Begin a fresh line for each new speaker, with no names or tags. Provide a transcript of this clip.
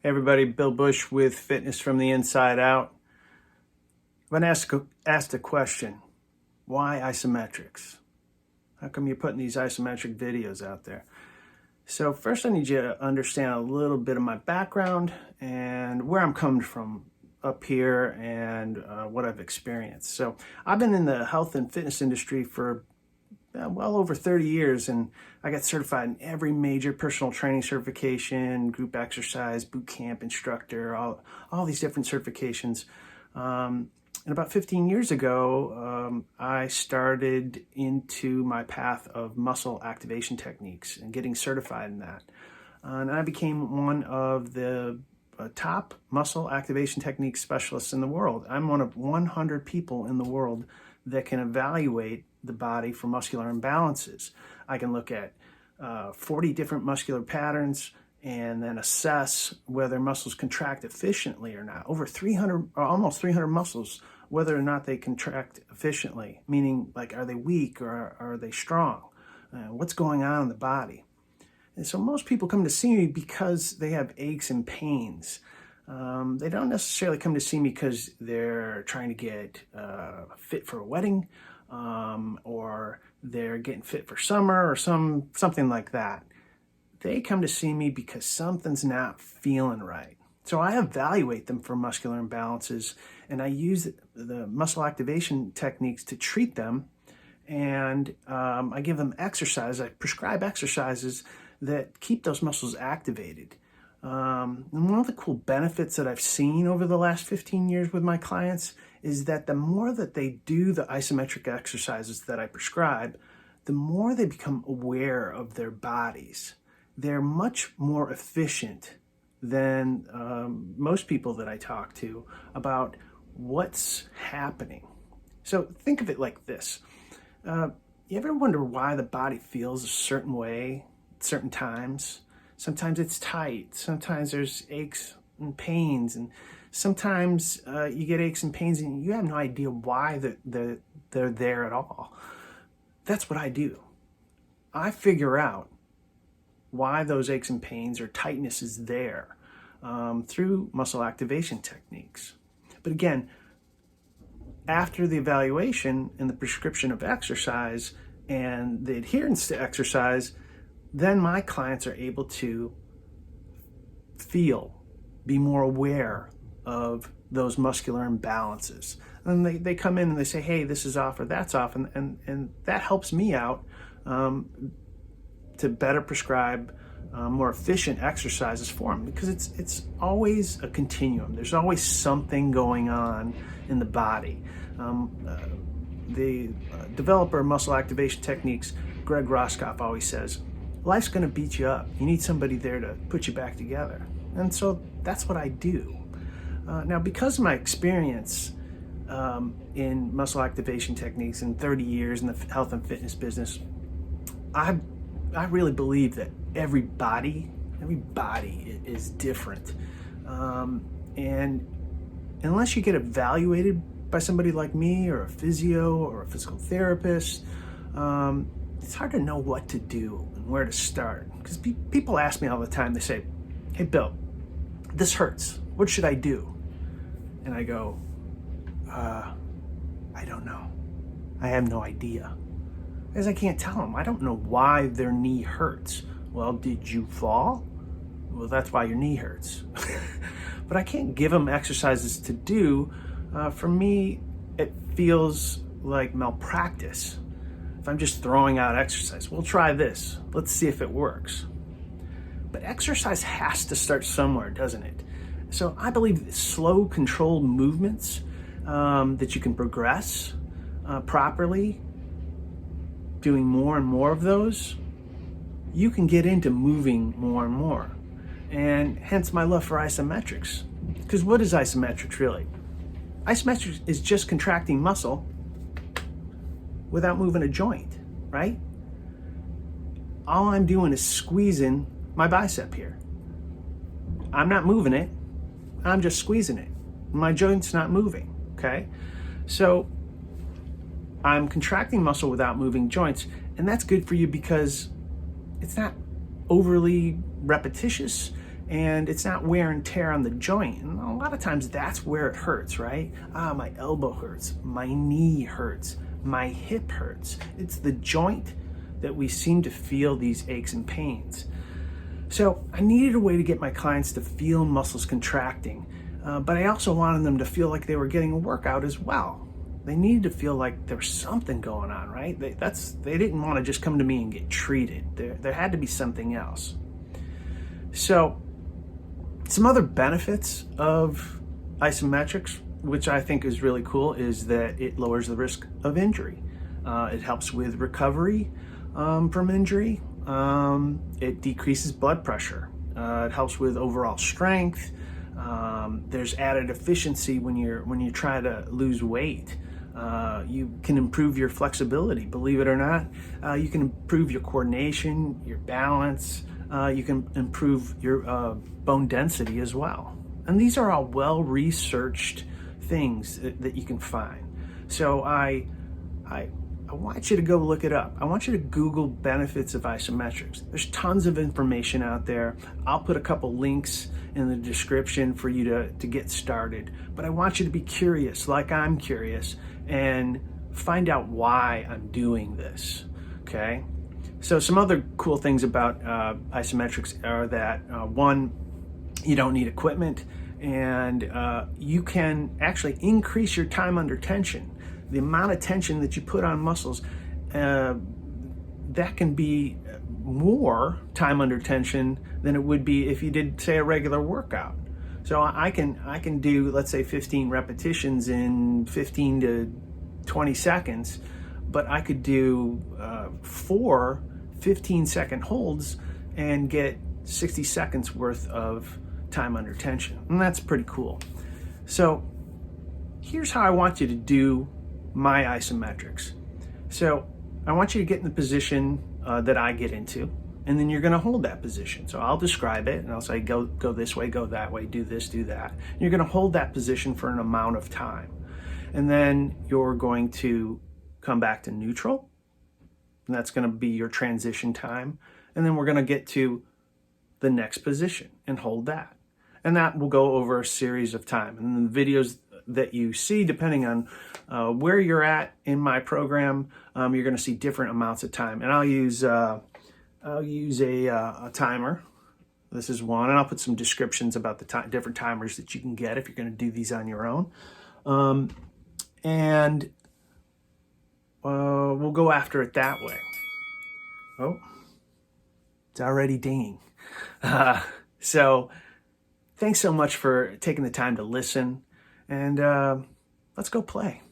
Hey everybody, Bill Bush with Fitness from the Inside Out. I've been asked a question, why isometrics? How come you're putting these isometric videos out there? So first I need you to understand a little bit of my background and where I'm coming from up here and what I've experienced. So I've been in the health and fitness industry for well over 30 years, and I got certified in every major personal training certification, group exercise, boot camp instructor, all these different certifications. And about 15 years ago, I started into my path of muscle activation techniques and getting certified in that. And I became one of the top muscle activation technique specialists in the world. I'm one of 100 people in the world that can evaluate the body for muscular imbalances. I can look at 40 different muscular patterns and then assess whether muscles contract efficiently or not. Over 300 or almost 300 muscles, whether or not they contract efficiently, meaning like, are they weak or are they strong? What's going on in the body? And so most people come to see me because they have aches and pains. They don't necessarily come to see me because they're trying to get fit for a wedding, or they're getting fit for summer or something like that. They come to see me because something's not feeling right. So I evaluate them for muscular imbalances, and I use the muscle activation techniques to treat them. And I give them exercise. I prescribe exercises that keep those muscles activated. And one of the cool benefits that I've seen over the last 15 years with my clients is that the more that they do the isometric exercises that I prescribe, the more they become aware of their bodies. They're much more efficient than most people that I talk to about what's happening. So think of it like this. You ever wonder why the body feels a certain way at certain times? Sometimes it's tight, sometimes there's aches and pains, and sometimes you get aches and pains and you have no idea why they're there at all. That's what I do. I figure out why those aches and pains or tightness is there through muscle activation techniques. But again, after the evaluation and the prescription of exercise and the adherence to exercise, then my clients are able to be more aware of those muscular imbalances. And they come in and they say, hey, this is off or that's off. And that helps me out to better prescribe more efficient exercises for them, because it's always a continuum. There's always something going on in the body. The developer of muscle activation techniques, Greg Roskopf, always says, life's going to beat you up. You need somebody there to put you back together. And so that's what I do. Now, because of my experience in muscle activation techniques and 30 years in the health and fitness business, I really believe that every body is different. And unless you get evaluated by somebody like me or a physio or a physical therapist, it's hard to know what to do and where to start. Because people ask me all the time, they say, hey Bill, this hurts. What should I do? And I go, I don't know. I have no idea. Because I can't tell them. I don't know why their knee hurts. Well, did you fall? Well, that's why your knee hurts. But I can't give them exercises to do. For me, it feels like malpractice. If I'm just throwing out exercise, we'll try this. Let's see if it works. But exercise has to start somewhere, doesn't it? So I believe that slow, controlled movements that you can progress properly, doing more and more of those, you can get into moving more and more. And hence my love for isometrics. Because what is isometrics really? Isometrics is just contracting muscle without moving a joint, right? All I'm doing is squeezing my bicep here. I'm not moving it, I'm just squeezing it. My joint's not moving, okay? So I'm contracting muscle without moving joints, and that's good for you because it's not overly repetitious and it's not wear and tear on the joint. And a lot of times that's where it hurts, right? My elbow hurts, my knee hurts, my hip hurts. It's the joint that we seem to feel these aches and pains. So I needed a way to get my clients to feel muscles contracting, but I also wanted them to feel like they were getting a workout as well. They needed to feel like there was something going on, right? They didn't want to just come to me and get treated. There had to be something else. So some other benefits of isometrics, which I think is really cool, is that it lowers the risk of injury. It helps with recovery from injury. It decreases blood pressure. It helps with overall strength. There's added efficiency when you try to lose weight. You can improve your flexibility, believe it or not. You can improve your coordination, your balance. You can improve your bone density as well. And these are all well-researched things that you can find. So I want you to go look it up. I want you to Google benefits of isometrics. There's tons of information out there. I'll put a couple links in the description for you to get started. But I want you to be curious, like I'm curious, and find out why I'm doing this, okay? So some other cool things about isometrics are that, one, you don't need equipment, and you can actually increase your time under tension. The amount of tension that you put on muscles, that can be more time under tension than it would be if you did, say, a regular workout. So I can do, let's say, 15 repetitions in 15 to 20 seconds, but I could do 4 15-second holds and get 60 seconds worth of time under tension. And that's pretty cool. So here's how I want you to do my isometrics. So I want you to get in the position that I get into, and then you're going to hold that position. So I'll describe it, and I'll say, go this way, go that way, do this, do that. And you're going to hold that position for an amount of time. And then you're going to come back to neutral, and that's going to be your transition time. And then we're going to get to the next position and hold that. And that will go over a series of time. And then the videos that you see, depending on where you're at in my program, you're going to see different amounts of time. And I'll use a timer. This is one, and I'll put some descriptions about the different timers that you can get if you're going to do these on your own. And we'll go after it that way. Oh, it's already dinging. So thanks so much for taking the time to listen, and let's go play.